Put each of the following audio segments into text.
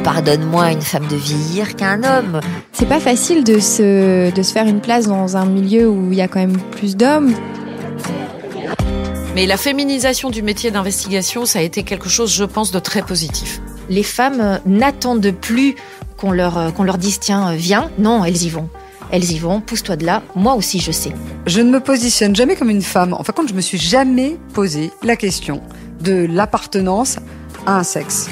pardonne moins à une femme de vieillir qu'à un homme. C'est pas facile de se faire une place dans un milieu où il y a quand même plus d'hommes. Mais la féminisation du métier d'investigation, ça a été quelque chose, je pense, de très positif. Les femmes n'attendent plus qu'on leur dise « tiens, viens ». Non, elles y vont. Elles y vont, pousse-toi de là, moi aussi je sais. Je ne me positionne jamais comme une femme. En fin de compte, je me suis jamais posé la question de l'appartenance à un sexe.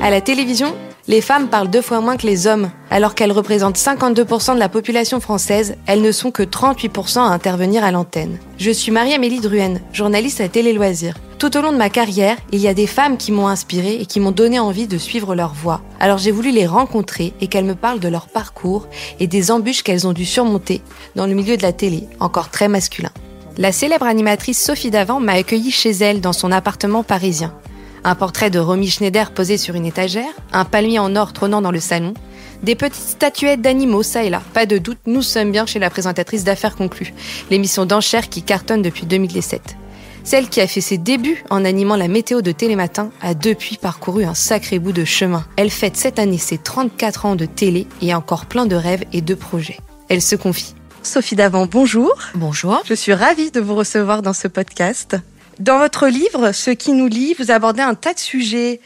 À la télévision, les femmes parlent 2 fois moins que les hommes. Alors qu'elles représentent 52% de la population française, elles ne sont que 38% à intervenir à l'antenne. Je suis Marie-Amélie Druenne, journaliste à Télé Loisirs. Tout au long de ma carrière, il y a des femmes qui m'ont inspirée et qui m'ont donné envie de suivre leur voie. Alors j'ai voulu les rencontrer et qu'elles me parlent de leur parcours et des embûches qu'elles ont dû surmonter dans le milieu de la télé, encore très masculin. La célèbre animatrice Sophie Davant m'a accueillie chez elle dans son appartement parisien. Un portrait de Romy Schneider posé sur une étagère, un palmier en or trônant dans le salon, des petites statuettes d'animaux ça et là. Pas de doute, nous sommes bien chez la présentatrice d'Affaires conclues, l'émission d'enchères qui cartonne depuis 2007. Celle qui a fait ses débuts en animant la météo de Télématin a depuis parcouru un sacré bout de chemin. Elle fête cette année ses 34 ans de télé et a encore plein de rêves et de projets. Elle se confie. Sophie Davant, bonjour. Bonjour. Je suis ravie de vous recevoir dans ce podcast. Dans votre livre, Ce qui nous lie, vous abordez un tas de sujets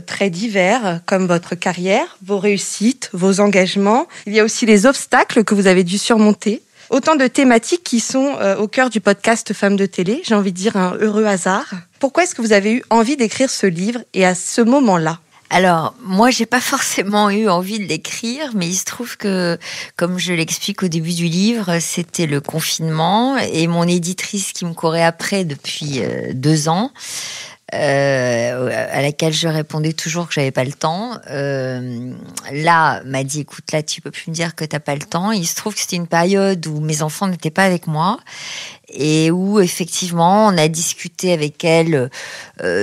très divers, comme votre carrière, vos réussites, vos engagements. Il y a aussi les obstacles que vous avez dû surmonter. Autant de thématiques qui sont au cœur du podcast Femmes de télé. J'ai envie de dire un heureux hasard. Pourquoi est-ce que vous avez eu envie d'écrire ce livre et à ce moment-là ? Alors, moi, j'ai pas forcément eu envie de l'écrire, mais il se trouve que, comme je l'explique au début du livre, c'était le confinement et mon éditrice qui me courait après depuis 2 ans, à laquelle je répondais toujours que j'avais pas le temps, là, m'a dit, écoute, là, tu peux plus me dire que t'as pas le temps. Il se trouve que c'était une période où mes enfants n'étaient pas avec moi et où, effectivement, on a discuté avec elle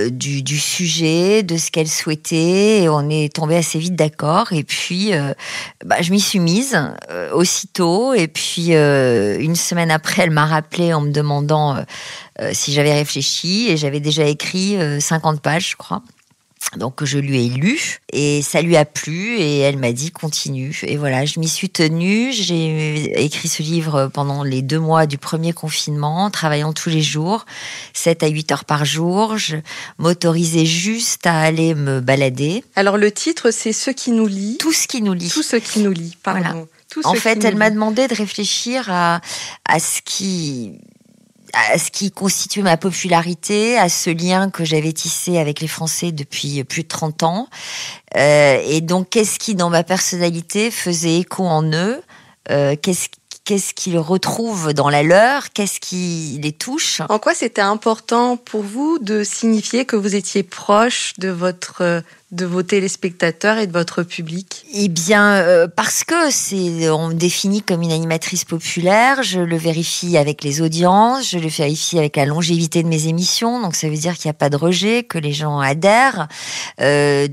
du sujet, de ce qu'elle souhaitait, et on est tombé assez vite d'accord. Et puis, je m'y suis mise aussitôt. Et puis, une semaine après, elle m'a rappelé en me demandant si j'avais réfléchi, et j'avais déjà écrit 50 pages, je crois. Donc je lui ai lu et ça lui a plu et elle m'a dit continue. Et voilà, je m'y suis tenue. J'ai écrit ce livre pendant les 2 mois du premier confinement, travaillant tous les jours, 7 à 8 heures par jour. Je m'autorisais juste à aller me balader. Alors le titre, c'est Ce qui nous lie. Tout ce qui nous lie. Tout ce qui nous lie, pardon. Voilà. Tout En ce fait, qui elle nous m'a lie. demandé de réfléchir à ce qui constitue ma popularité, à ce lien que j'avais tissé avec les Français depuis plus de 30 ans. Et donc, qu'est-ce qui, dans ma personnalité, faisait écho en eux ? Qu'est-ce qu'ils retrouvent dans la leur ? Qu'est-ce qui les touche ? En quoi c'était important pour vous de signifier que vous étiez proche de vos téléspectateurs et de votre public ? Eh bien, parce que on me définit comme une animatrice populaire, je le vérifie avec les audiences, je le vérifie avec la longévité de mes émissions, donc ça veut dire qu'il n'y a pas de rejet, que les gens adhèrent.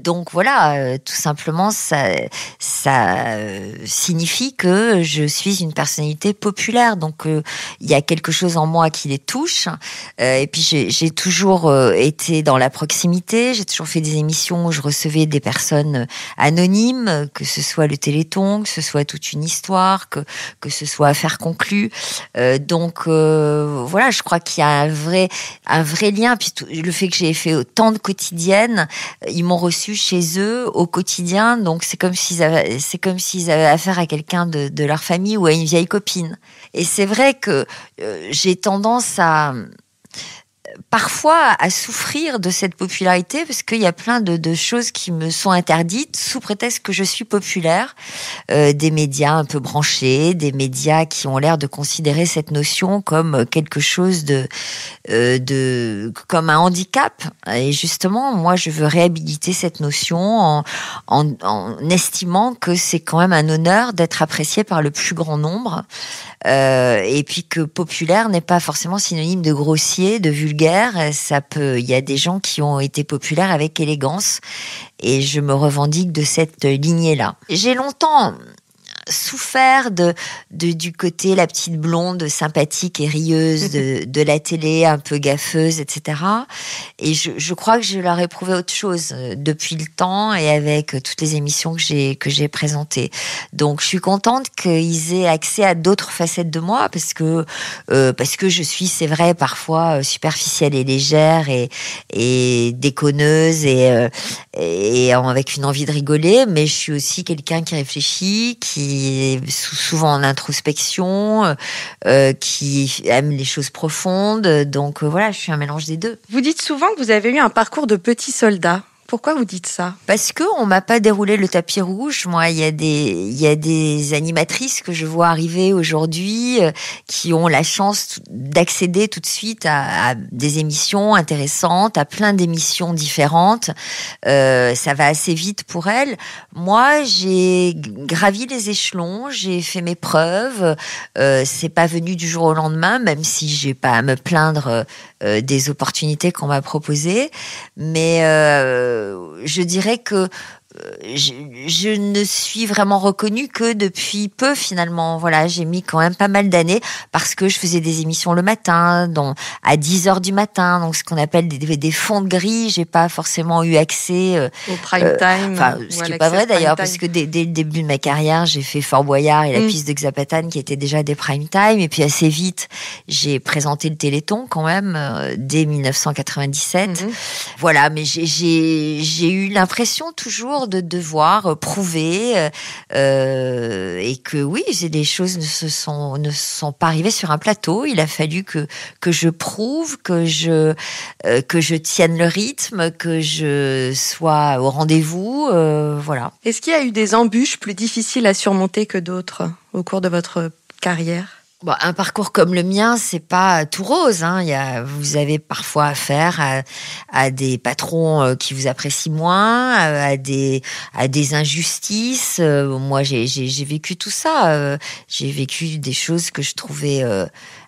Donc voilà, tout simplement, ça signifie que je suis une personnalité populaire. Donc il y a quelque chose en moi qui les touche. Et puis j'ai toujours été dans la proximité, j'ai toujours fait des émissions où je recevais des personnes anonymes, que ce soit le Téléthon, que ce soit toute une histoire, que ce soit Affaires conclues. Donc voilà, je crois qu'il y a un vrai lien. Puis le fait que j'ai fait autant de quotidiennes, ils m'ont reçu chez eux au quotidien. Donc c'est comme s'ils avaient affaire à quelqu'un de leur famille ou à une vieille copine. Et c'est vrai que j'ai tendance parfois à souffrir de cette popularité parce qu'il y a plein de choses qui me sont interdites sous prétexte que je suis populaire. Des médias un peu branchés, des médias qui ont l'air de considérer cette notion comme quelque chose comme un handicap. Et justement, moi, je veux réhabiliter cette notion en estimant que c'est quand même un honneur d'être apprécié par le plus grand nombre. Et puis que populaire n'est pas forcément synonyme de grossier, de vulgaire. Il y a des gens qui ont été populaires avec élégance et je me revendique de cette lignée-là. J'ai longtemps souffert du côté la petite blonde sympathique et rieuse de la télé, un peu gaffeuse, etc. Et je crois que je leur ai prouvé autre chose depuis le temps et avec toutes les émissions que j'ai présentées. Donc je suis contente qu'ils aient accès à d'autres facettes de moi parce que je suis, c'est vrai, parfois superficielle et légère et déconneuse et avec une envie de rigoler, mais je suis aussi quelqu'un qui réfléchit, qui est souvent en introspection, qui aime les choses profondes. Donc voilà, je suis un mélange des deux. Vous dites souvent que vous avez eu un parcours de petit soldat. Pourquoi vous dites ça ? Parce que on m'a pas déroulé le tapis rouge. Moi, il y a des animatrices que je vois arriver aujourd'hui qui ont la chance d'accéder tout de suite à des émissions intéressantes, à plein d'émissions différentes. Ça va assez vite pour elles. Moi, j'ai gravi les échelons, j'ai fait mes preuves. C'est pas venu du jour au lendemain, même si j'ai pas à me plaindre des opportunités qu'on m'a proposées, mais je dirais que je ne suis vraiment reconnue que depuis peu finalement. Voilà, j'ai mis quand même pas mal d'années parce que je faisais des émissions le matin, à 10h du matin, donc ce qu'on appelle des fonds de grille. J'ai pas forcément eu accès au prime time. Ce qui est pas vrai d'ailleurs, parce que dès le début de ma carrière, j'ai fait Fort Boyard et la piste de Xapatan qui étaient déjà des prime time, et puis assez vite, j'ai présenté le Téléthon quand même dès 1997. Voilà, mais j'ai eu l'impression toujours de devoir prouver et que oui, des choses ne sont pas arrivées sur un plateau. Il a fallu que je prouve, que je tienne le rythme, que je sois au rendez-vous. Voilà. Est-ce qu'il y a eu des embûches plus difficiles à surmonter que d'autres au cours de votre carrière ? Bon, un parcours comme le mien, c'est pas tout rose, hein. Vous avez parfois affaire à des patrons qui vous apprécient moins, à des injustices. Moi, j'ai vécu tout ça. J'ai vécu des choses que je trouvais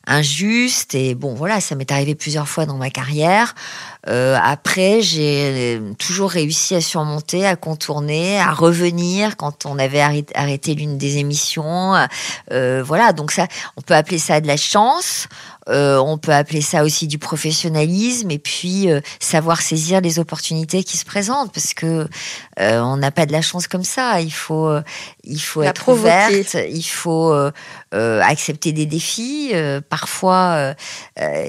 injustes, et bon, voilà, ça m'est arrivé plusieurs fois dans ma carrière. Après, j'ai toujours réussi à surmonter, à contourner, à revenir quand on avait arrêté l'une des émissions. Voilà, donc ça, on peut appeler ça de la chance. On peut appeler ça aussi du professionnalisme, et puis savoir saisir les opportunités qui se présentent, parce que on n'a pas de la chance comme ça. Il faut être ouverte, il faut accepter des défis parfois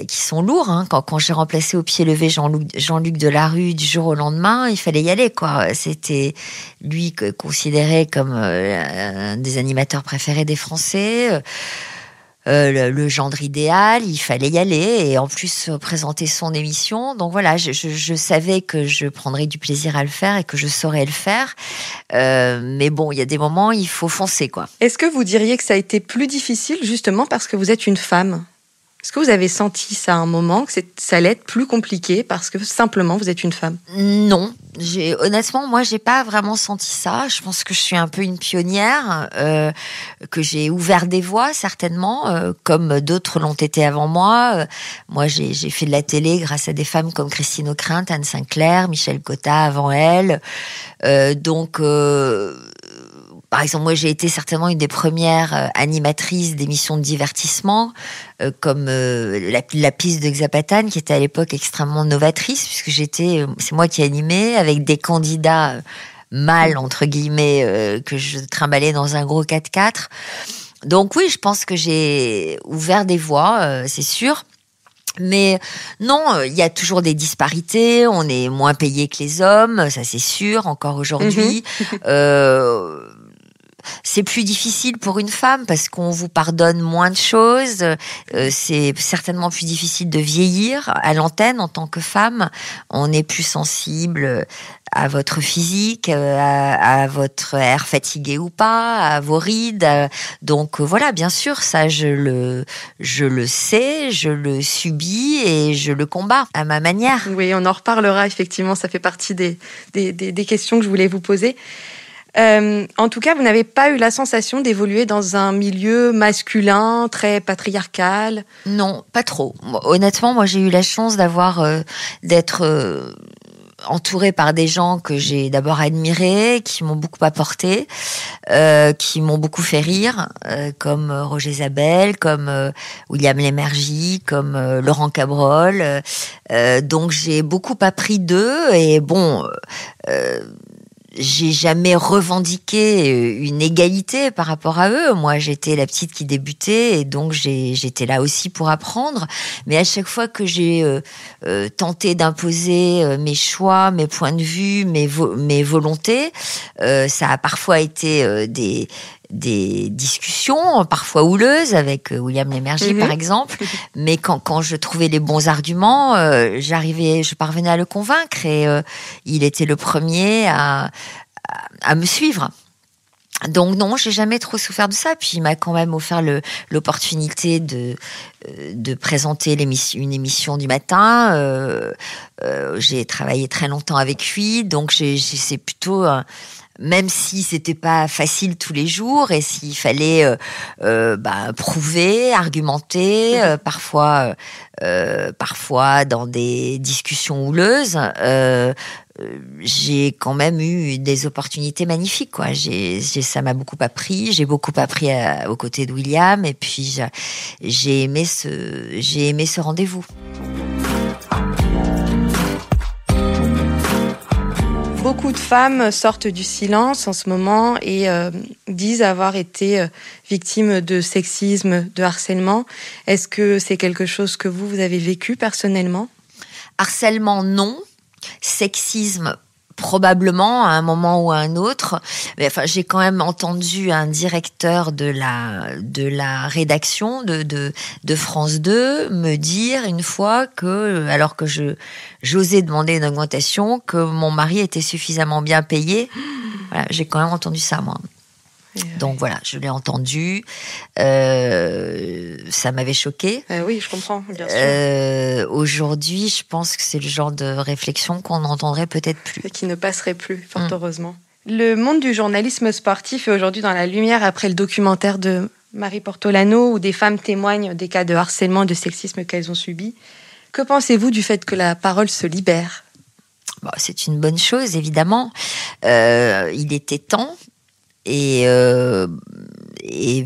qui sont lourds. Hein. Quand j'ai remplacé au pied levé Jean-Luc Delarue du jour au lendemain, il fallait y aller, quoi. C'était lui considéré comme un des animateurs préférés des Français. Le gendre idéal, il fallait y aller, et en plus présenter son émission. Donc voilà, je savais que je prendrais du plaisir à le faire et que je saurais le faire. Mais bon, il y a des moments, il faut foncer, quoi. Est-ce que vous diriez que ça a été plus difficile justement parce que vous êtes une femme ? Est-ce que vous avez senti ça à un moment, que ça allait être plus compliqué parce que simplement vous êtes une femme ? Non. Honnêtement, moi, j'ai pas vraiment senti ça. Je pense que je suis un peu une pionnière, que j'ai ouvert des voies, certainement, comme d'autres l'ont été avant moi. Moi, j'ai fait de la télé grâce à des femmes comme Christine Ockrent, Anne Sinclair, Michel Cotta avant elle. Par exemple, moi, j'ai été certainement une des premières animatrices d'émissions de divertissement, comme la piste de Xapatan, qui était à l'époque extrêmement novatrice, puisque c'est moi qui animais, avec des candidats mâles, entre guillemets, que je trimballais dans un gros 4x4. Donc oui, je pense que j'ai ouvert des voies, c'est sûr. Mais non, il y a toujours des disparités, on est moins payé que les hommes, ça c'est sûr, encore aujourd'hui. C'est plus difficile pour une femme parce qu'on vous pardonne moins de choses. C'est certainement plus difficile de vieillir à l'antenne en tant que femme. On est plus sensible à votre physique, à votre air fatigué ou pas, à vos rides. Donc voilà, bien sûr, ça je le sais, je le subis et je le combats à ma manière. Oui, on en reparlera effectivement, ça fait partie des questions que je voulais vous poser. En tout cas, vous n'avez pas eu la sensation d'évoluer dans un milieu masculin, très patriarcal ? Non, pas trop. Honnêtement, moi, j'ai eu la chance d'être entourée par des gens que j'ai d'abord admirés, qui m'ont beaucoup apporté, qui m'ont beaucoup fait rire, comme Roger Zabel, comme William Lémergie, comme Laurent Cabrol. Donc j'ai beaucoup appris d'eux et bon, j'ai jamais revendiqué une égalité par rapport à eux. Moi, j'étais la petite qui débutait et donc j'étais là aussi pour apprendre. Mais à chaque fois que j'ai tenté d'imposer mes choix, mes points de vue, mes volontés, ça a parfois été des discussions, parfois houleuses, avec William Lémergie, par exemple. Mais quand je trouvais les bons arguments, je parvenais à le convaincre et il était le premier à me suivre. Donc non, j'ai jamais trop souffert de ça. Puis il m'a quand même offert l'opportunité de présenter une émission du matin. J'ai travaillé très longtemps avec lui, donc c'est plutôt même si c'était pas facile tous les jours et s'il fallait prouver, argumenter, parfois dans des discussions houleuses, j'ai quand même eu des opportunités magnifiques, quoi. Ça m'a beaucoup appris. J'ai beaucoup appris aux côtés de William et puis j'ai aimé ce rendez-vous. Beaucoup de femmes sortent du silence en ce moment et disent avoir été victimes de sexisme, de harcèlement. Est-ce que c'est quelque chose que vous avez vécu personnellement ? Harcèlement, non. Sexisme, probablement, à un moment ou à un autre. Mais, enfin, j'ai quand même entendu un directeur de la rédaction de France 2 me dire une fois que, alors que j'osais demander une augmentation, que mon mari était suffisamment bien payé. Voilà, j'ai quand même entendu ça, moi. Donc voilà, je l'ai entendu. Ça m'avait choquée. Oui, je comprends, bien sûr. Aujourd'hui, je pense que c'est le genre de réflexion qu'on n'entendrait peut-être plus. Et qui ne passerait plus, fort heureusement. Le monde du journalisme sportif est aujourd'hui dans la lumière après le documentaire de Marie Portolano où des femmes témoignent des cas de harcèlement, de sexisme qu'elles ont subis. Que pensez-vous du fait que la parole se libère ? Bon, c'est une bonne chose, évidemment. Il était temps. Et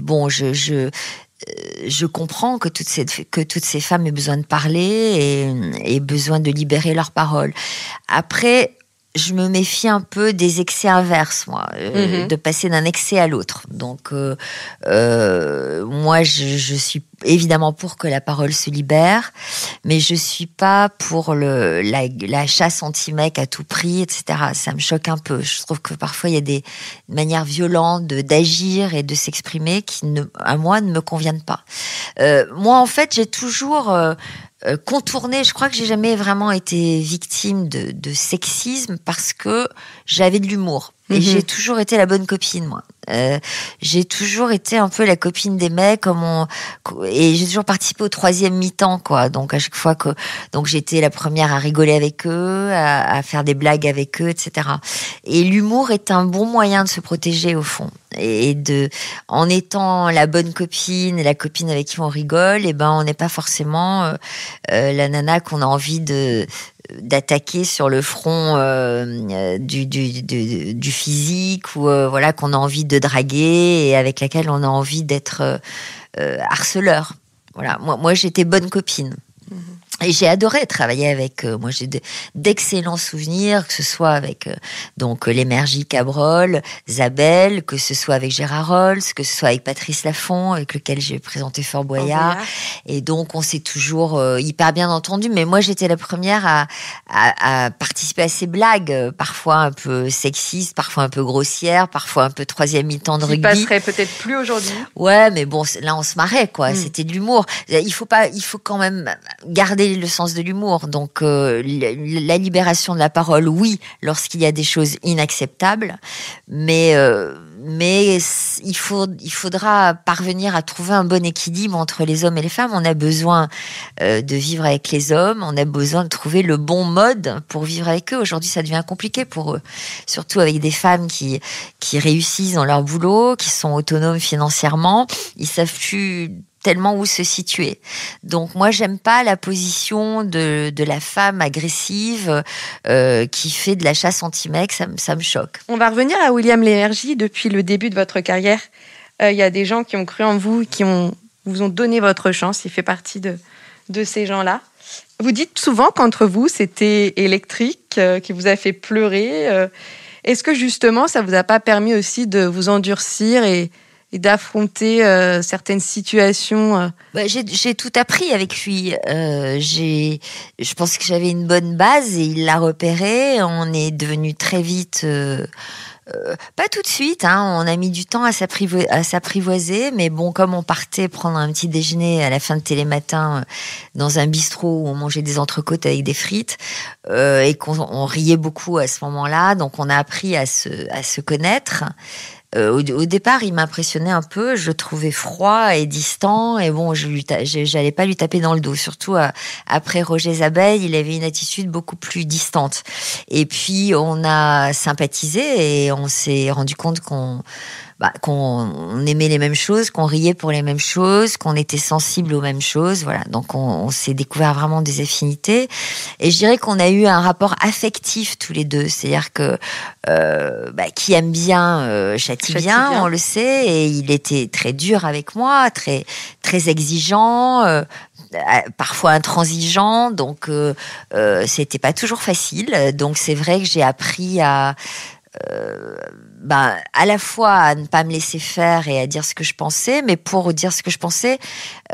bon, je comprends que toutes ces femmes aient besoin de parler et besoin de libérer leurs paroles. Après, je me méfie un peu des excès inverses, moi, de passer d'un excès à l'autre. Donc, moi, je suis évidemment pour que la parole se libère, mais je suis pas pour la chasse anti-mec à tout prix, etc. Ça me choque un peu. Je trouve que parfois, il y a des manières violentes d'agir et de s'exprimer qui, à moi, ne me conviennent pas. Moi, en fait, j'ai toujours contourné. Je crois que j'ai jamais vraiment été victime de sexisme parce que j'avais de l'humour. Et j'ai toujours été la bonne copine, moi. J'ai toujours été un peu la copine des mecs, et j'ai toujours participé au troisième mi-temps, quoi. Donc à chaque fois donc j'étais la première à rigoler avec eux, à faire des blagues avec eux, etc. Et l'humour est un bon moyen de se protéger au fond. Et en étant la bonne copine et la copine avec qui on rigole, et ben on n'est pas forcément la nana qu'on a envie d'attaquer sur le front du physique ou voilà qu'on a envie de draguer et avec laquelle on a envie d'être harceleur. Voilà, moi j'étais bonne copine. Et j'ai adoré travailler avec moi j'ai d'excellents souvenirs, que ce soit avec donc Lémergie, Cabrol, Zabel, que ce soit avec Gérard Rolls, que ce soit avec Patrice Laffont, avec lequel j'ai présenté Fort Boyard. Et donc on s'est toujours hyper bien entendu. Mais moi j'étais la première à participer à ces blagues, parfois un peu sexistes, parfois un peu grossières, parfois un peu troisième mi-temps de rugby. Qui passerait peut-être plus aujourd'hui. Ouais, mais bon, là on se marrait, quoi. C'était de l'humour. Il faut quand même garder le sens de l'humour. Donc la libération de la parole, oui, lorsqu'il y a des choses inacceptables, mais il faudra parvenir à trouver un bon équilibre entre les hommes et les femmes. On a besoin de vivre avec les hommes, on a besoin de trouver le bon mode pour vivre avec eux. Aujourd'hui, ça devient compliqué pour eux, surtout avec des femmes qui réussissent dans leur boulot, qui sont autonomes financièrement. Ils savent plus tellement où se situer. Donc moi, j'aime pas la position de la femme agressive qui fait de la chasse anti-mec, ça me choque. On va revenir à William Lémergie. Depuis le début de votre carrière, il y a des gens qui ont cru en vous, vous ont donné votre chance. Il fait partie de ces gens-là. Vous dites souvent qu'entre vous, c'était électrique, qui vous a fait pleurer. Est-ce que justement, ça vous a pas permis aussi de vous endurcir et d'affronter certaines situations J'ai tout appris avec lui. Je pense que j'avais une bonne base et il l'a repéré. On est devenu très vite... pas tout de suite, hein. On a mis du temps à s'apprivoiser, mais bon, comme on partait prendre un petit déjeuner à la fin de Télématin dans un bistrot où on mangeait des entrecôtes avec des frites et qu'on riait beaucoup à ce moment-là, donc on a appris à se connaître. Au départ, il m'impressionnait un peu. Je le trouvais froid et distant. Et bon, j'allais pas lui taper dans le dos. Surtout après Roger Zabel, il avait une attitude beaucoup plus distante. Et puis, on a sympathisé et on s'est rendu compte qu'on aimait les mêmes choses, qu'on riait pour les mêmes choses, qu'on était sensible aux mêmes choses. Voilà. Donc, on s'est découvert vraiment des affinités. Et je dirais qu'on a eu un rapport affectif tous les deux. C'est-à-dire que qui aime bien châtie bien, on le sait. Et il était très dur avec moi, très très exigeant. Parfois intransigeant, donc c'était pas toujours facile. Donc c'est vrai que j'ai appris à la fois à ne pas me laisser faire et à dire ce que je pensais, mais pour dire ce que je pensais,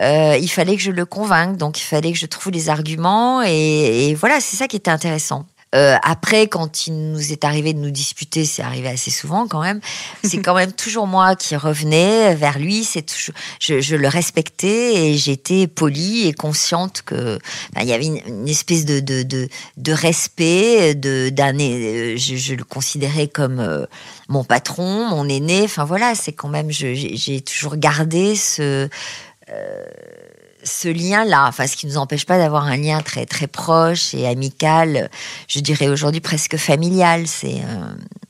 il fallait que je le convainque, donc il fallait que je trouve les arguments et voilà, c'est ça qui était intéressant. Après, quand il nous est arrivé de nous disputer, c'est arrivé assez souvent quand même. C'est quand même toujours moi qui revenais vers lui. C'est toujours, je le respectais et j'étais polie et consciente que il y avait une espèce de respect, je le considérais comme mon patron, mon aîné. Enfin voilà, c'est quand même, j'ai toujours gardé ce lien-là, enfin, ce qui ne nous empêche pas d'avoir un lien très très proche et amical, je dirais aujourd'hui presque familial.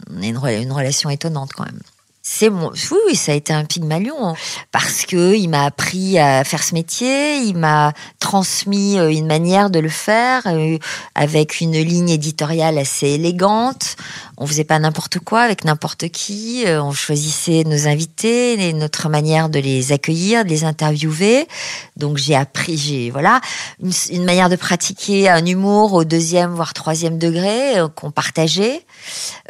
On a une relation étonnante quand même. Oui, ça a été un Pygmalion parce que il m'a appris à faire ce métier, il m'a transmis une manière de le faire avec une ligne éditoriale assez élégante. On faisait pas n'importe quoi avec n'importe qui, on choisissait nos invités, notre manière de les accueillir, de les interviewer. Donc j'ai appris, une manière de pratiquer un humour au 2e voire 3e degré qu'on partageait.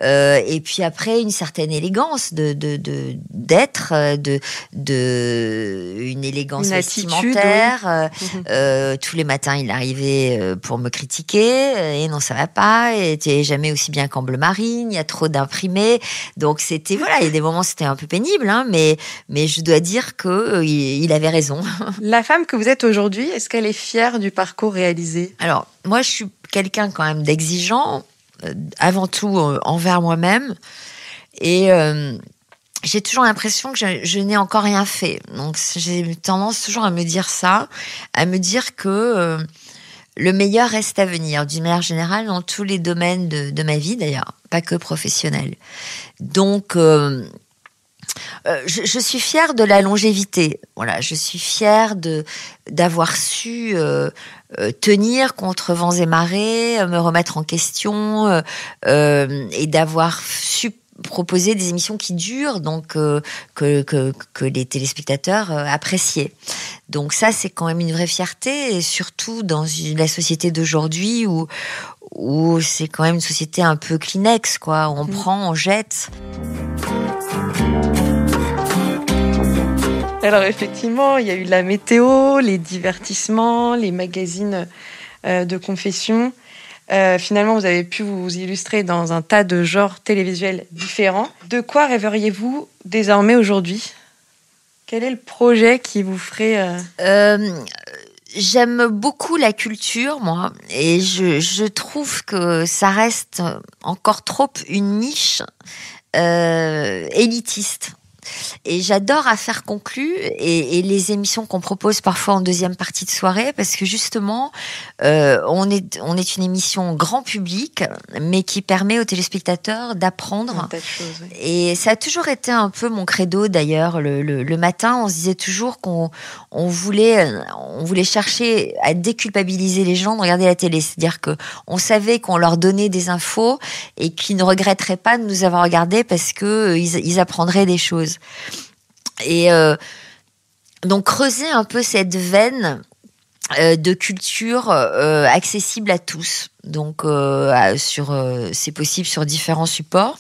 Et puis après une certaine élégance d'être, une élégance vestimentaire. Tous les matins, il arrivait pour me critiquer. Et non, ça va pas. Et t'es jamais aussi bien qu'en bleu marine. Il y a trop d'imprimés. Donc c'était il y a des moments c'était un peu pénible, hein, mais je dois dire que il avait raison. La femme que vous êtes aujourd'hui, est-ce qu'elle est fière du parcours réalisé ? Alors moi, je suis quelqu'un quand même d'exigeant, avant tout envers moi-même, et j'ai toujours l'impression que je n'ai encore rien fait. Donc j'ai tendance toujours à me dire ça, à me dire que le meilleur reste à venir, d'une manière générale, dans tous les domaines de ma vie d'ailleurs, pas que professionnel. Donc je suis fière de la longévité. Voilà, je suis fière d'avoir su tenir contre vents et marées, me remettre en question et d'avoir su proposer des émissions qui durent, donc que les téléspectateurs appréciaient. Donc ça, c'est quand même une vraie fierté, et surtout dans la société d'aujourd'hui où c'est quand même une société un peu Kleenex, quoi. On prend, on jette. Alors effectivement, il y a eu la météo, les divertissements, les magazines de confession. Finalement, vous avez pu vous illustrer dans un tas de genres télévisuels différents. De quoi rêveriez-vous désormais aujourd'hui ? Quel est le projet qui vous ferait... J'aime beaucoup la culture, moi, et je trouve que ça reste encore trop une niche élitiste. Et j'adore Affaires conclues et les émissions qu'on propose parfois en deuxième partie de soirée, parce que justement, on est une émission grand public, mais qui permet aux téléspectateurs d'apprendre. Et ça a toujours été un peu mon credo d'ailleurs. Le matin, on se disait toujours qu'on voulait chercher à déculpabiliser les gens de regarder la télé. C'est-à-dire que on savait qu'on leur donnait des infos et qu'ils ne regretteraient pas de nous avoir regardé parce que ils apprendraient des choses. Et donc creuser un peu cette veine de culture accessible à tous. Donc c'est possible sur différents supports.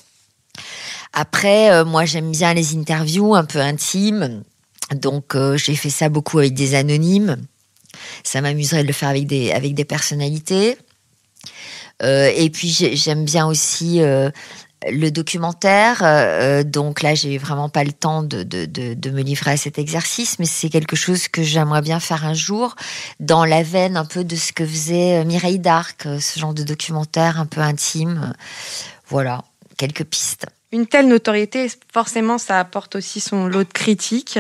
Après, moi j'aime bien les interviews un peu intimes. Donc j'ai fait ça beaucoup avec des anonymes. Ça m'amuserait de le faire avec des personnalités. Et puis j'aime bien aussi le documentaire. Donc là, j'ai vraiment pas le temps de me livrer à cet exercice, mais c'est quelque chose que j'aimerais bien faire un jour, dans la veine un peu de ce que faisait Mireille d'Arc, ce genre de documentaire un peu intime. Voilà, quelques pistes. Une telle notoriété, forcément, ça apporte aussi son lot de critiques.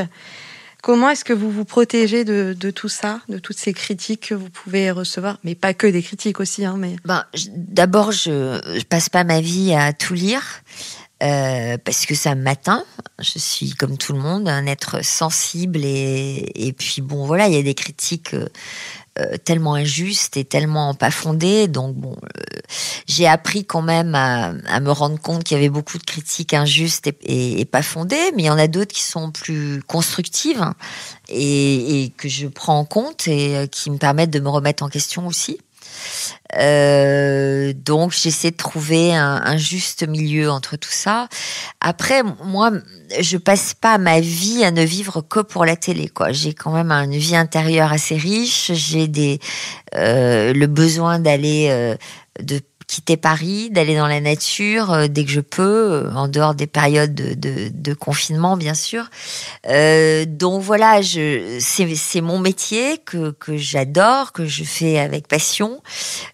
Comment est-ce que vous vous protégez de tout ça, de toutes ces critiques que vous pouvez recevoir? Mais pas que des critiques aussi. Mais... D'abord, je passe pas ma vie à tout lire parce que ça m'atteint. Je suis, comme tout le monde, un être sensible et puis bon, voilà, il y a des critiques tellement injustes et tellement pas fondées. Donc bon, j'ai appris quand même à me rendre compte qu'il y avait beaucoup de critiques injustes et pas fondées, mais il y en a d'autres qui sont plus constructives et que je prends en compte et qui me permettent de me remettre en question aussi. Donc j'essaie de trouver un juste milieu entre tout ça. Après, moi, je passe pas ma vie à ne vivre que pour la télé, quoi. J'ai quand même une vie intérieure assez riche. J'ai le besoin d'aller de quitter Paris, d'aller dans la nature dès que je peux, en dehors des périodes de confinement, bien sûr. Donc voilà, c'est mon métier que j'adore, que je fais avec passion,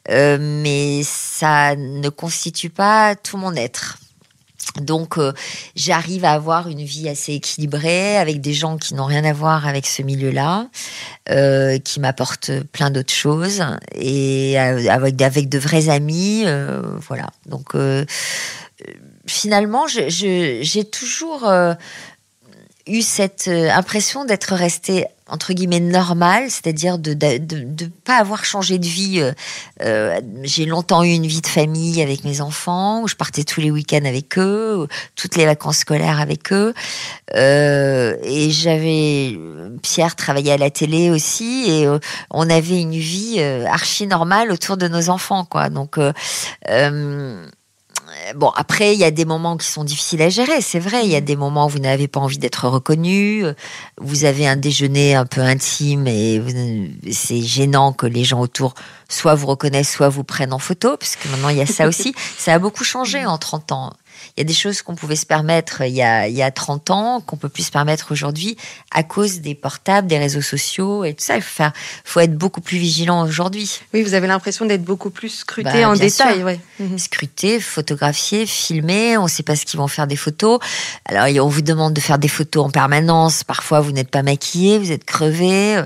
mais ça ne constitue pas tout mon être. Donc j'arrive à avoir une vie assez équilibrée avec des gens qui n'ont rien à voir avec ce milieu-là, qui m'apportent plein d'autres choses et avec de vrais amis, voilà. Donc finalement j'ai toujours eu cette impression d'être restée entre guillemets normale, c'est-à-dire de pas avoir changé de vie. J'ai longtemps eu une vie de famille avec mes enfants, où je partais tous les week-ends avec eux, toutes les vacances scolaires avec eux. Et Pierre travaillait à la télé aussi, et on avait une vie archi normale autour de nos enfants, quoi. Donc bon, après, il y a des moments qui sont difficiles à gérer, c'est vrai. Il y a des moments où vous n'avez pas envie d'être reconnu. Vous avez un déjeuner un peu intime et c'est gênant que les gens autour soit vous reconnaissent, soit vous prennent en photo, parce que maintenant, il y a ça aussi. Ça a beaucoup changé en 30 ans. Il y a des choses qu'on pouvait se permettre il y a 30 ans, qu'on peut plus se permettre aujourd'hui à cause des portables, des réseaux sociaux et tout ça. Il faut être beaucoup plus vigilant aujourd'hui. Oui, vous avez l'impression d'être beaucoup plus scruté en détail. Ouais. Scruté, photographié, filmé. On ne sait pas ce qu'ils vont faire des photos. Alors, on vous demande de faire des photos en permanence. Parfois, vous n'êtes pas maquillé, vous elle crevé.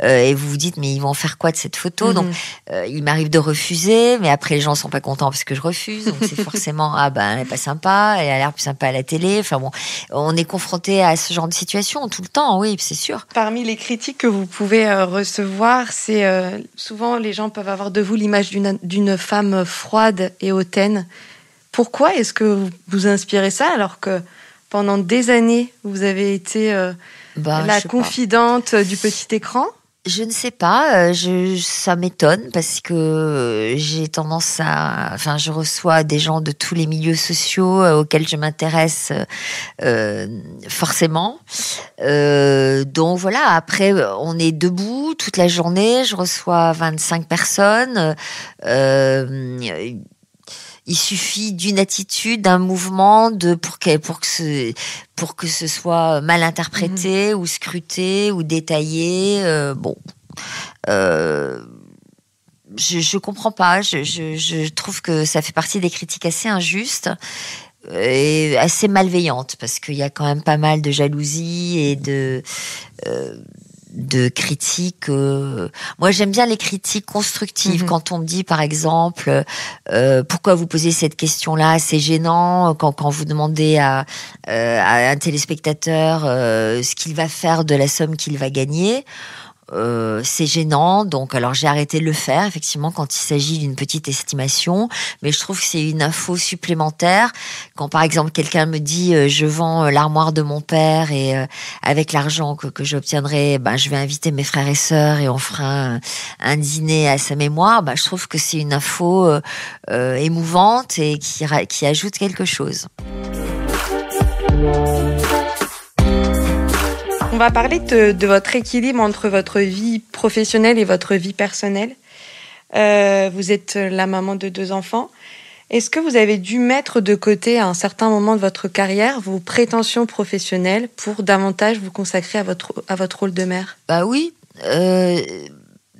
Et vous vous dites, mais ils vont faire quoi de cette photo? Donc, il m'arrive de refuser, mais après, les gens ne sont pas contents parce que je refuse. Donc, c'est forcément, elle n'est pas sympa. Elle a l'air plus sympa à la télé. Enfin bon, on est confronté à ce genre de situation tout le temps, oui, c'est sûr. Parmi les critiques que vous pouvez recevoir, c'est souvent les gens peuvent avoir de vous l'image d'une femme froide et hautaine. Pourquoi est-ce que vous inspirez ça alors que pendant des années vous avez été la confidente du petit écran? Je ne sais pas, ça m'étonne parce que j'ai tendance je reçois des gens de tous les milieux sociaux auxquels je m'intéresse forcément. Donc voilà, après on est debout toute la journée, je reçois 25 personnes. Il suffit d'une attitude, d'un mouvement pour que ce soit mal interprété ou scruté ou détaillé. Je comprends pas. Je trouve que ça fait partie des critiques assez injustes. est assez malveillante parce qu'il y a quand même pas mal de jalousie et de critiques. Moi, j'aime bien les critiques constructives. Quand on me dit, par exemple, pourquoi vous posez cette question-là, c'est gênant. Quand vous demandez à un téléspectateur ce qu'il va faire de la somme qu'il va gagner. C'est gênant, donc alors j'ai arrêté de le faire effectivement quand il s'agit d'une petite estimation, mais je trouve que c'est une info supplémentaire. Quand par exemple quelqu'un me dit je vends l'armoire de mon père et avec l'argent que j'obtiendrai, je vais inviter mes frères et sœurs et on fera un dîner à sa mémoire, je trouve que c'est une info émouvante et qui ajoute quelque chose. On va parler de votre équilibre entre votre vie professionnelle et votre vie personnelle. Vous êtes la maman de 2 enfants. Est-ce que vous avez dû mettre de côté à un certain moment de votre carrière vos prétentions professionnelles pour davantage vous consacrer à votre rôle de mère ? Oui.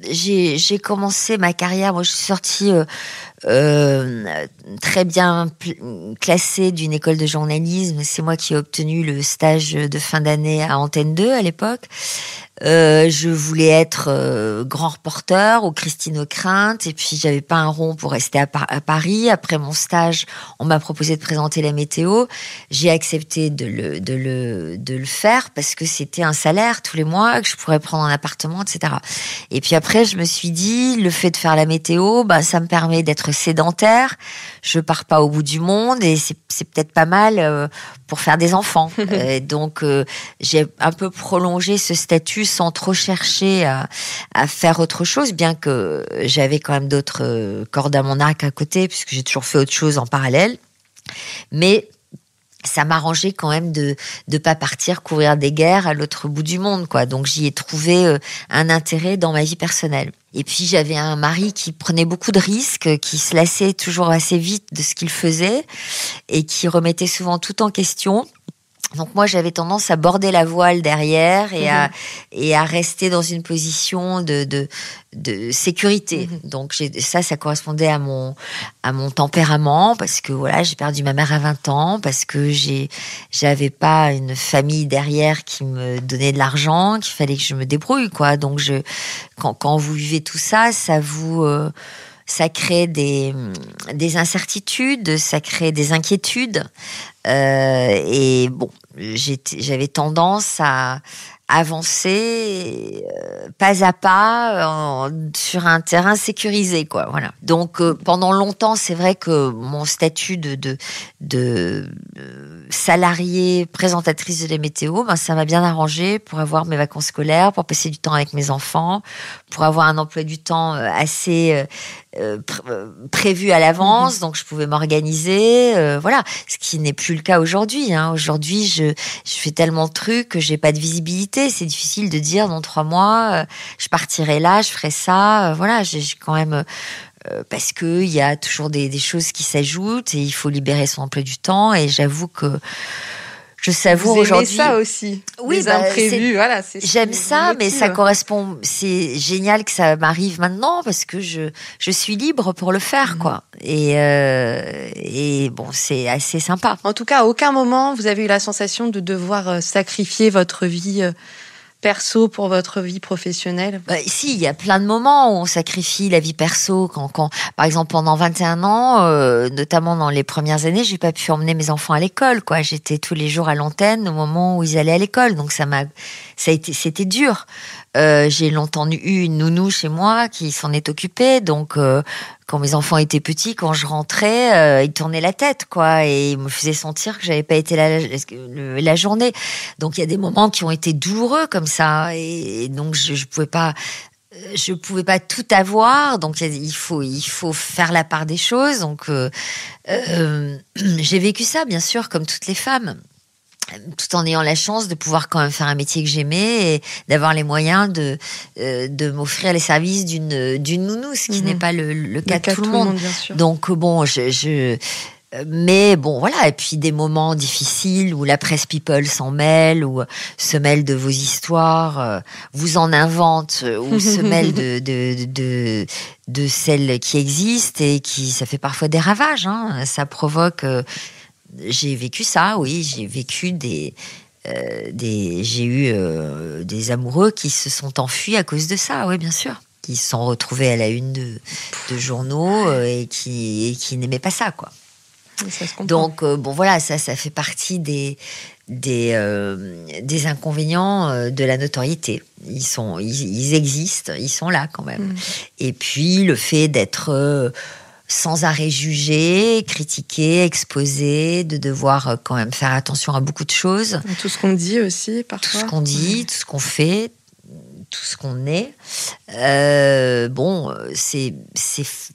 J'ai commencé ma carrière. Moi, je suis sortie très bien classée d'une école de journalisme. C'est moi qui ai obtenu le stage de fin d'année à Antenne 2 à l'époque. Je voulais être grand reporter ou Christine O'Crinte, et puis j'avais pas un rond pour rester à Paris. Après mon stage, on m'a proposé de présenter la météo. J'ai accepté de le faire parce que c'était un salaire tous les mois, que je pourrais prendre un appartement, etc. Et puis après, je me suis dit, le fait de faire la météo, ça me permet d'être sédentaire. Je pars pas au bout du monde et c'est peut-être pas mal pour faire des enfants. Donc j'ai un peu prolongé ce statut sans trop chercher à faire autre chose, bien que j'avais quand même d'autres cordes à mon arc à côté, puisque j'ai toujours fait autre chose en parallèle. Mais ça m'arrangeait quand même de pas partir courir des guerres à l'autre bout du monde, quoi. Donc j'y ai trouvé un intérêt dans ma vie personnelle. Et puis j'avais un mari qui prenait beaucoup de risques, qui se lassait toujours assez vite de ce qu'il faisait et qui remettait souvent tout en question. Donc moi j'avais tendance à border la voile derrière et à rester dans une position de sécurité. Donc ça correspondait à mon tempérament, parce que voilà, j'ai perdu ma mère à 20 ans, parce que j'avais pas une famille derrière qui me donnait de l'argent, qu'il fallait que je me débrouille, quoi. Donc quand vous vivez tout ça, ça crée des incertitudes, ça crée des inquiétudes. Et bon, j'avais tendance à avancer pas à pas sur un terrain sécurisé, quoi. Voilà. Donc pendant longtemps, c'est vrai que mon statut de salariée présentatrice de la météo, ça m'a bien arrangé pour avoir mes vacances scolaires, pour passer du temps avec mes enfants, pour avoir un emploi du temps assez prévu à l'avance, donc je pouvais m'organiser, voilà, ce qui n'est plus le cas aujourd'hui. Aujourd'hui, je fais tellement de trucs que j'ai pas de visibilité. C'est difficile de dire dans 3 mois, je partirai là, je ferai ça. Voilà, j'ai quand même parce que il y a toujours des choses qui s'ajoutent et il faut libérer son emploi du temps. Et j'avoue que je savoure aujourd'hui. Vous aimez ça aussi, oui, les imprévus, voilà. J'aime ça, mais ça correspond. C'est génial que ça m'arrive maintenant parce que je suis libre pour le faire, quoi. Et bon, c'est assez sympa. En tout cas, à aucun moment vous avez eu la sensation de devoir sacrifier votre vie perso pour votre vie professionnelle? Si, il y a plein de moments où on sacrifie la vie perso. Quand par exemple, pendant 21 ans, notamment dans les premières années, j'ai pas pu emmener mes enfants à l'école, quoi. J'étais tous les jours à l'antenne au moment où ils allaient à l'école. Donc c'était dur. J'ai longtemps eu une nounou chez moi qui s'en est occupée. Donc, quand mes enfants étaient petits, quand je rentrais, ils tournaient la tête, quoi, et ils me faisaient sentir que j'avais pas été là la journée. Donc, il y a des moments qui ont été douloureux comme ça, et donc je pouvais pas tout avoir. Donc, il faut faire la part des choses. Donc, j'ai vécu ça, bien sûr, comme toutes les femmes, tout en ayant la chance de pouvoir quand même faire un métier que j'aimais et d'avoir les moyens de m'offrir les services d'une nounou, ce qui n'est pas le cas de tout le monde. Bien sûr. Donc bon, mais bon, voilà. Et puis des moments difficiles où la presse people s'en mêle, ou se mêle de vos histoires, vous en invente, ou se mêle de celles qui existent, et ça fait parfois des ravages, hein. Ça provoque j'ai vécu ça, oui. J'ai vécu j'ai eu des amoureux qui se sont enfuis à cause de ça, oui, bien sûr. Qui se sont retrouvés à la une de journaux et qui n'aimaient pas ça, quoi. Ça se comprend. Donc, voilà, ça fait partie des inconvénients de la notoriété. Ils existent, ils sont là quand même. Et puis, le fait d'être sans arrêt jugé, critiqué, exposé, de devoir quand même faire attention à beaucoup de choses. Tout ce qu'on dit aussi, parfois. Tout ce qu'on dit, tout ce qu'on fait, tout ce qu'on est. C'est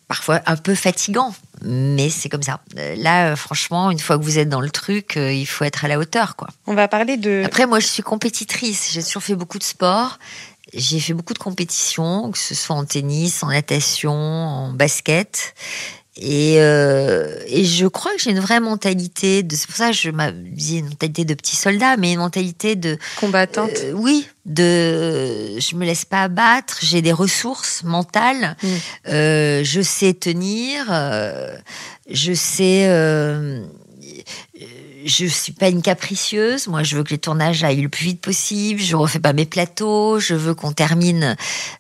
parfois un peu fatigant, mais c'est comme ça. Là, franchement, une fois que vous êtes dans le truc, il faut être à la hauteur, quoi. On va parler de... Après, moi, je suis compétitrice. J'ai toujours fait beaucoup de sport. J'ai fait beaucoup de compétitions, que ce soit en tennis, en natation, en basket. Et je crois que j'ai une vraie mentalité c'est pour ça que je dis une mentalité de petit soldat, mais une mentalité de combattante. Oui, je me laisse pas abattre, j'ai des ressources mentales, je sais tenir, je sais. Je suis pas une capricieuse. Moi, je veux que les tournages aillent le plus vite possible. Je refais pas mes plateaux. Je veux qu'on termine.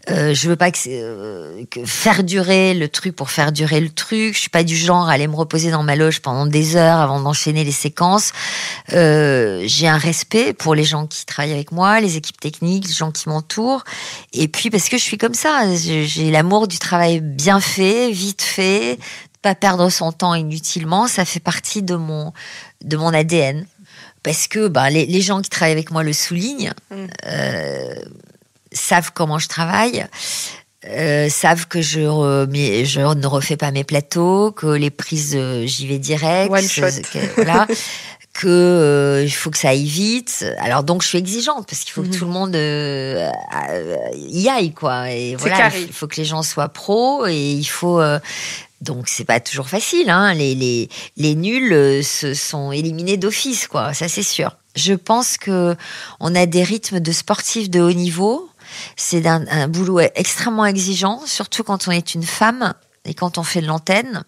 Je veux pas que faire durer le truc pour faire durer le truc. Je suis pas du genre à aller me reposer dans ma loge pendant des heures avant d'enchaîner les séquences. J'ai un respect pour les gens qui travaillent avec moi, les équipes techniques, les gens qui m'entourent. Et puis parce que je suis comme ça, j'ai l'amour du travail bien fait, vite fait. Pas perdre son temps inutilement, ça fait partie de mon ADN. Parce que les gens qui travaillent avec moi le soulignent, savent comment je travaille, savent que je ne refais pas mes plateaux, que les prises, j'y vais direct. One shot. Voilà. Il faut que ça aille vite. Alors donc je suis exigeante parce qu'il faut que tout le monde y aille, quoi. Et voilà, il faut que les gens soient pros et il faut... Donc c'est pas toujours facile, hein. Les nuls se sont éliminés d'office, quoi. Ça c'est sûr. Je pense que on a des rythmes de sportifs de haut niveau. C'est un boulot extrêmement exigeant, surtout quand on est une femme et quand on fait de l'antenne.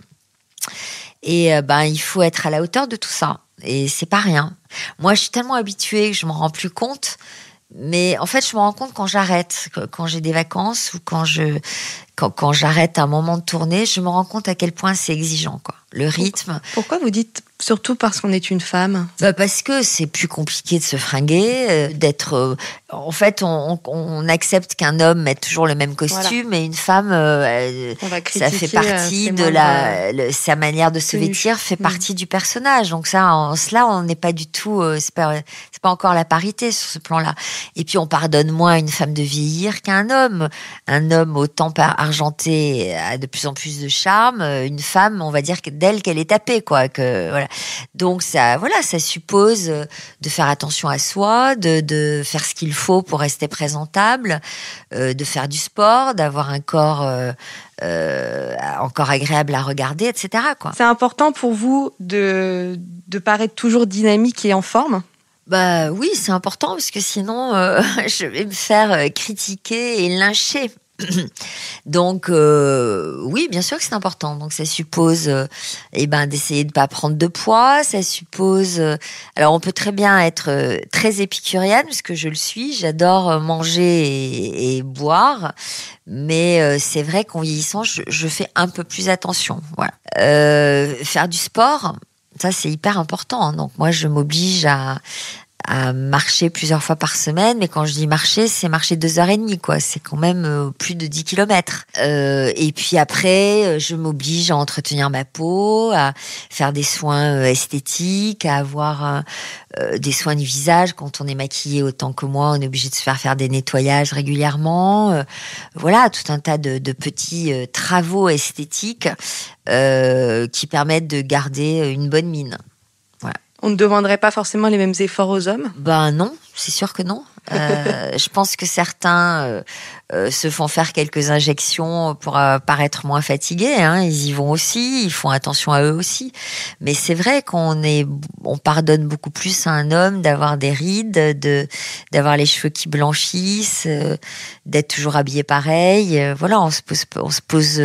Et il faut être à la hauteur de tout ça. Et c'est pas rien. Moi, je suis tellement habituée que je m'en rends plus compte. Mais en fait, je me rends compte quand j'arrête, quand j'ai des vacances ou quand j'arrête un moment de tournée, je me rends compte à quel point c'est exigeant, quoi. Le rythme. Pourquoi vous dites surtout parce qu'on est une femme ? Parce que c'est plus compliqué de se fringuer, d'être. En fait, on accepte qu'un homme mette toujours le même costume, et une femme, ça fait partie de sa manière de se vêtir, fait partie du personnage. Donc ça, en cela, on n'est pas du tout. C'est pas encore la parité sur ce plan-là. Et puis on pardonne moins à une femme de vieillir qu'à un homme. Un homme au temps argenté a de plus en plus de charme. Une femme, on va dire d'elle qu'elle est tapée, quoi. Que voilà. Donc ça suppose de faire attention à soi, de faire ce qu'il faut pour rester présentable, de faire du sport, d'avoir un corps encore agréable à regarder, etc., quoi. C'est important pour vous de paraître toujours dynamique et en forme ? Oui, c'est important parce que sinon je vais me faire critiquer et lyncher. Donc oui, bien sûr que c'est important. Donc ça suppose d'essayer de pas prendre de poids, ça suppose alors on peut très bien être très épicurienne parce que je le suis, j'adore manger et boire, mais c'est vrai qu'en vieillissant, je fais un peu plus attention, voilà. Faire du sport, ça c'est hyper important, hein. Donc moi je m'oblige à marcher plusieurs fois par semaine, mais quand je dis marcher, c'est marcher 2h30, quoi. C'est quand même plus de 10 km. Et puis après, je m'oblige à entretenir ma peau, à faire des soins esthétiques, à avoir des soins du visage. Quand on est maquillé autant que moi, on est obligé de se faire des nettoyages régulièrement. Voilà, tout un tas de petits travaux esthétiques qui permettent de garder une bonne mine. On ne demanderait pas forcément les mêmes efforts aux hommes ? Non, c'est sûr que non. Je pense que certains se font faire quelques injections pour paraître moins fatigués, hein. Ils y vont aussi, ils font attention à eux aussi. Mais c'est vrai on pardonne beaucoup plus à un homme d'avoir des rides, d'avoir les cheveux qui blanchissent, d'être toujours habillé pareil. Voilà, on se pose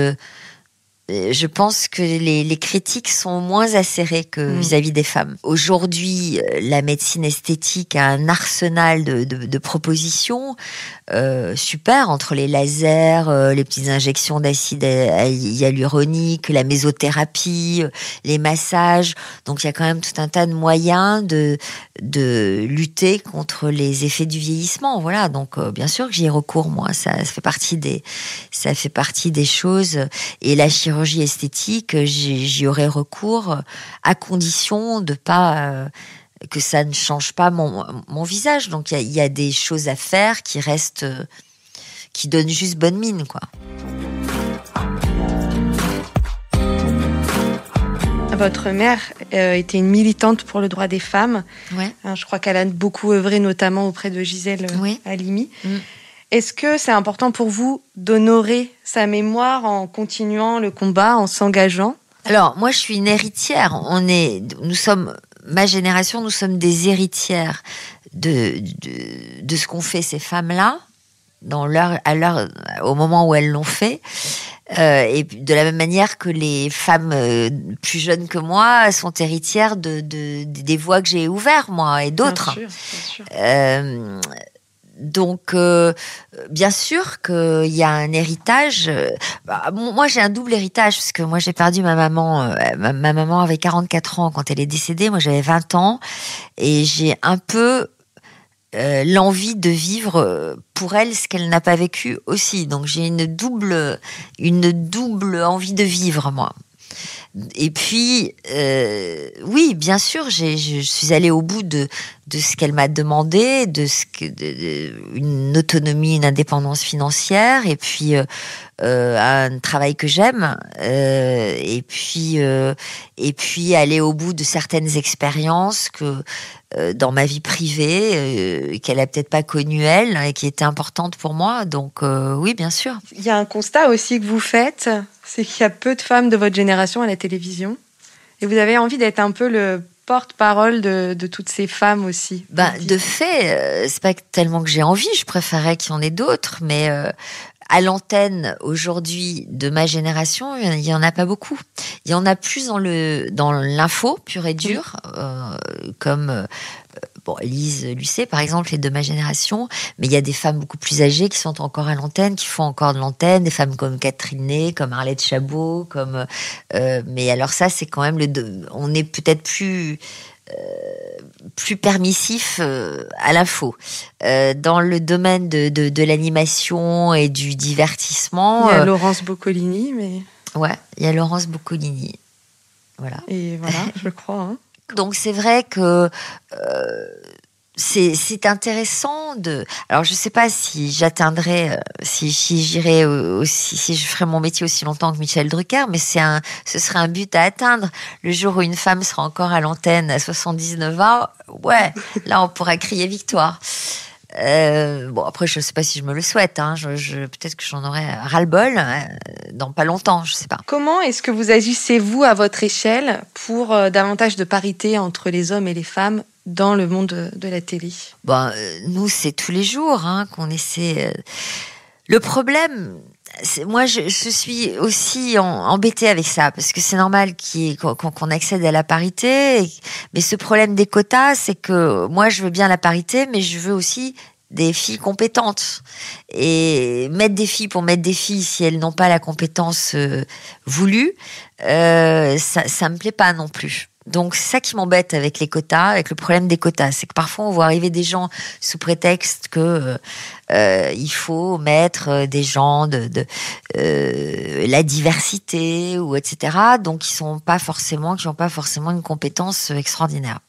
Je pense que les critiques sont moins acérées que vis-à-vis des femmes. Aujourd'hui, la médecine esthétique a un arsenal de propositions super, entre les lasers, les petites injections d'acide hyaluronique, la mésothérapie, les massages. Donc il y a quand même tout un tas de moyens de lutter contre les effets du vieillissement. Voilà, donc bien sûr que j'y ai recours, moi. Ça fait partie des choses. Et la chirurgie esthétique, j'y aurais recours à condition de pas que ça ne change pas mon visage. Donc il y a des choses à faire qui restent, qui donnent juste bonne mine, quoi. Votre mère était une militante pour le droit des femmes. Ouais. Je crois qu'elle a beaucoup œuvré, notamment auprès de Gisèle Halimi. Est-ce que c'est important pour vous d'honorer sa mémoire en continuant le combat, en s'engageant ? Alors, moi, je suis une héritière. Ma génération, nous sommes des héritières de ce qu'ont fait ces femmes-là, au moment où elles l'ont fait. Et de la même manière que les femmes plus jeunes que moi sont héritières des voies que j'ai ouvertes, moi, et d'autres. Bien sûr. Donc, bien sûr qu'il y a un héritage. Moi, j'ai un double héritage, parce que moi, j'ai perdu ma maman. Ma maman avait 44 ans quand elle est décédée. Moi, j'avais 20 ans. Et j'ai un peu l'envie de vivre pour elle ce qu'elle n'a pas vécu aussi. Donc, j'ai une double envie de vivre, moi. Et puis, oui, bien sûr, je suis allée au bout de ce qu'elle m'a demandé, une autonomie, une indépendance financière, et puis un travail que j'aime, et puis aller au bout de certaines expériences dans ma vie privée, qu'elle a peut-être pas connues elle, et qui étaient importantes pour moi. Donc oui, bien sûr. Il y a un constat aussi que vous faites, c'est qu'il y a peu de femmes de votre génération à la télévision. Et vous avez envie d'être un peu le porte-parole de toutes ces femmes aussi. De fait, c'est pas tellement que j'ai envie, je préférerais qu'il y en ait d'autres, mais à l'antenne aujourd'hui de ma génération, il y en a pas beaucoup. Il y en a plus dans l'info pure et dure, comme Lise Lucet, par exemple, est de ma génération, mais il y a des femmes beaucoup plus âgées qui sont encore à l'antenne, qui font encore de l'antenne, des femmes comme Catherine Ney, comme Arlette Chabot, mais alors ça, c'est quand même on est peut-être plus permissif à l'info. Dans le domaine de l'animation et du divertissement... Il y a Laurence Boccolini, mais... Ouais, il y a Laurence Boccolini. Voilà. Et voilà, je crois. Hein. Donc c'est vrai que c'est intéressant alors je sais pas si j'atteindrai, si j'irai aussi, si je ferai mon métier aussi longtemps que Michel Drucker, mais ce serait un but à atteindre. Le jour où une femme sera encore à l'antenne à 79 ans, ouais, là on pourra crier victoire. Après je sais pas si je me le souhaite, hein. Peut-être que j'en aurai ras-le-bol dans pas longtemps, je sais pas. Comment est-ce que vous agissez vous à votre échelle pour davantage de parité entre les hommes et les femmes dans le monde de la télé? Nous c'est tous les jours qu'on essaie. Le problème, moi je suis aussi embêtée avec ça, parce que c'est normal qu'on accède à la parité, mais ce problème des quotas, c'est que moi je veux bien la parité, mais je veux aussi des filles compétentes. Et mettre des filles pour mettre des filles, si elles n'ont pas la compétence voulue, ça me plaît pas non plus. Donc c'est ça qui m'embête avec les quotas, avec le problème des quotas, c'est que parfois on voit arriver des gens sous prétexte que il faut mettre des gens de la diversité ou etc. Donc qui n'ont pas forcément une compétence extraordinaire.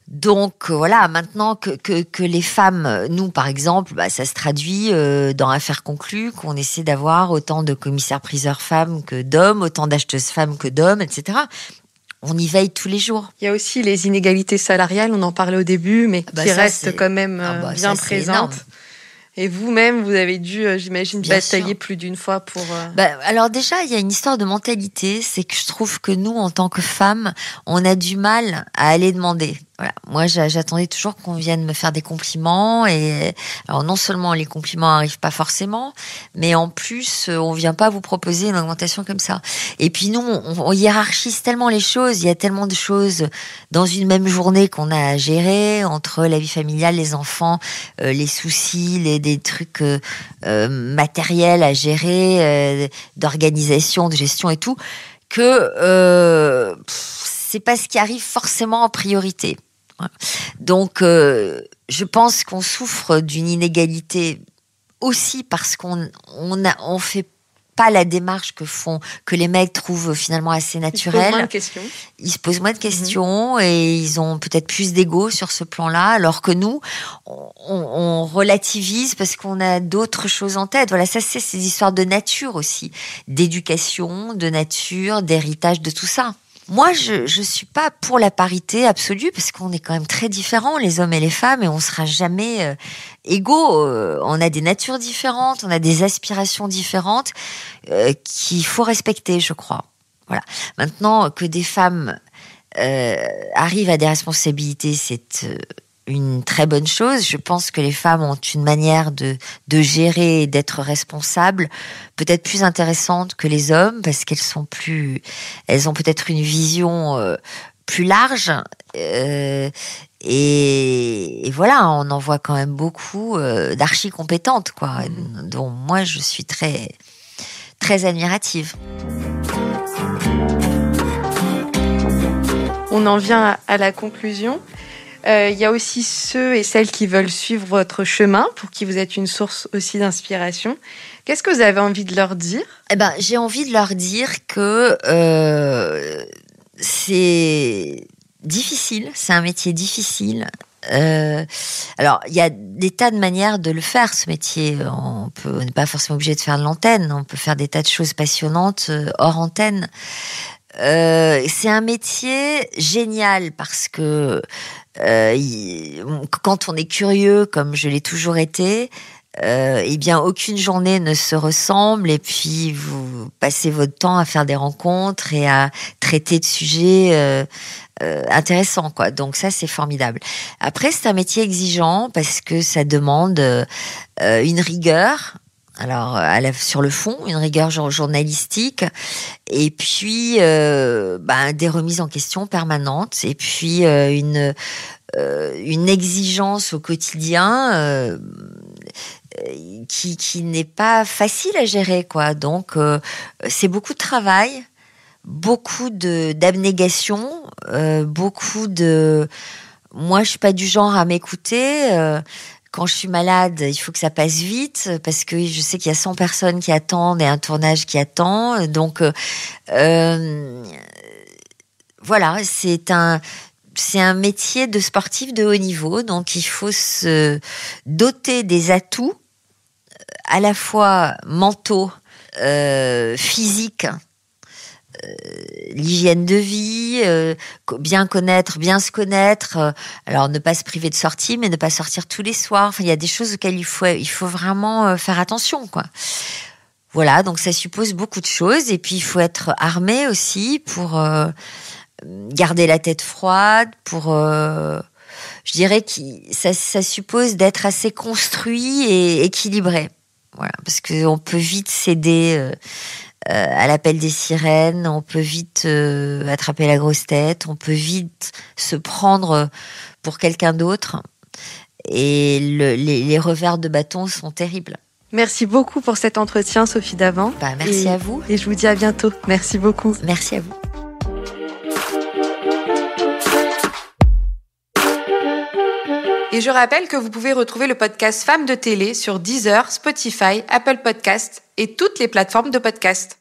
Donc voilà, maintenant que les femmes, nous par exemple, ça se traduit dans Affaires conclues, qu'on essaie d'avoir autant de commissaires-priseurs femmes que d'hommes, autant d'acheteuses femmes que d'hommes, etc. On y veille tous les jours. Il y a aussi les inégalités salariales, on en parlait au début, mais qui restent quand même bien présentes. Et vous-même, vous avez dû, j'imagine, batailler plus d'une fois pour... Alors déjà, il y a une histoire de mentalité, c'est que je trouve que nous, en tant que femmes, on a du mal à aller demander. Voilà. Moi, j'attendais toujours qu'on vienne me faire des compliments. Et alors, non seulement les compliments n'arrivent pas forcément, mais en plus, on vient pas vous proposer une augmentation comme ça. Et puis nous, on hiérarchise tellement les choses. Il y a tellement de choses dans une même journée qu'on a à gérer entre la vie familiale, les enfants, les soucis, des trucs matériels à gérer, d'organisation, de gestion et tout, que c'est pas ce qui arrive forcément en priorité. Donc, je pense qu'on souffre d'une inégalité aussi parce qu'on fait pas la démarche que les mecs trouvent finalement assez naturelle. Ils se posent moins de questions et ils ont peut-être plus d'ego sur ce plan-là, alors que nous, on relativise parce qu'on a d'autres choses en tête. Voilà, ça c'est ces histoires de nature aussi, d'éducation, de nature, d'héritage, de tout ça. Moi, je suis pas pour la parité absolue parce qu'on est quand même très différents, les hommes et les femmes, et on sera jamais égaux. On a des natures différentes, on a des aspirations différentes qu'il faut respecter, je crois. Voilà. Maintenant, que des femmes arrivent à des responsabilités, c'est une très bonne chose. Je pense que les femmes ont une manière de gérer et d'être responsables peut-être plus intéressante que les hommes parce elles ont peut-être une vision plus large et voilà, on en voit quand même beaucoup d'archi compétentes quoi, dont moi je suis très très admirative. On en vient à la conclusion. Il y a aussi ceux et celles qui veulent suivre votre chemin, pour qui vous êtes une source aussi d'inspiration. Qu'est-ce que vous avez envie de leur dire ? J'ai envie de leur dire que c'est difficile, c'est un métier difficile. Alors, il y a des tas de manières de le faire, ce métier. On n'est pas forcément obligé de faire de l'antenne, on peut faire des tas de choses passionnantes hors antenne. C'est un métier génial parce que quand on est curieux, comme je l'ai toujours été, eh bien aucune journée ne se ressemble et puis vous passez votre temps à faire des rencontres et à traiter de sujets intéressants quoi. Donc ça c'est formidable. Après c'est un métier exigeant parce que ça demande une rigueur. Alors, sur le fond, une rigueur journalistique, et puis des remises en question permanentes, et puis une exigence au quotidien qui n'est pas facile à gérer, quoi. Donc, c'est beaucoup de travail, beaucoup d'abnégation, beaucoup de. Moi, je suis pas du genre à m'écouter. Quand je suis malade, il faut que ça passe vite parce que je sais qu'il y a 100 personnes qui attendent et un tournage qui attend. Donc, voilà, c'est un métier de sportif de haut niveau. Donc, il faut se doter des atouts à la fois mentaux, physiques, l'hygiène de vie, bien se connaître, alors ne pas se priver de sorties, mais ne pas sortir tous les soirs. Enfin, il y a des choses auxquelles il faut vraiment faire attention, quoi. Voilà, donc ça suppose beaucoup de choses, et puis il faut être armé aussi pour garder la tête froide, pour je dirais que ça suppose d'être assez construit et équilibré. Voilà, parce que on peut vite céder à l'appel des sirènes, on peut vite attraper la grosse tête, on peut vite se prendre pour quelqu'un d'autre. Et les revers de bâton sont terribles. Merci beaucoup pour cet entretien, Sophie Davant. Merci à vous. Et je vous dis à bientôt. Merci beaucoup. Merci à vous. Et je rappelle que vous pouvez retrouver le podcast Femmes de télé sur Deezer, Spotify, Apple Podcasts et toutes les plateformes de podcast.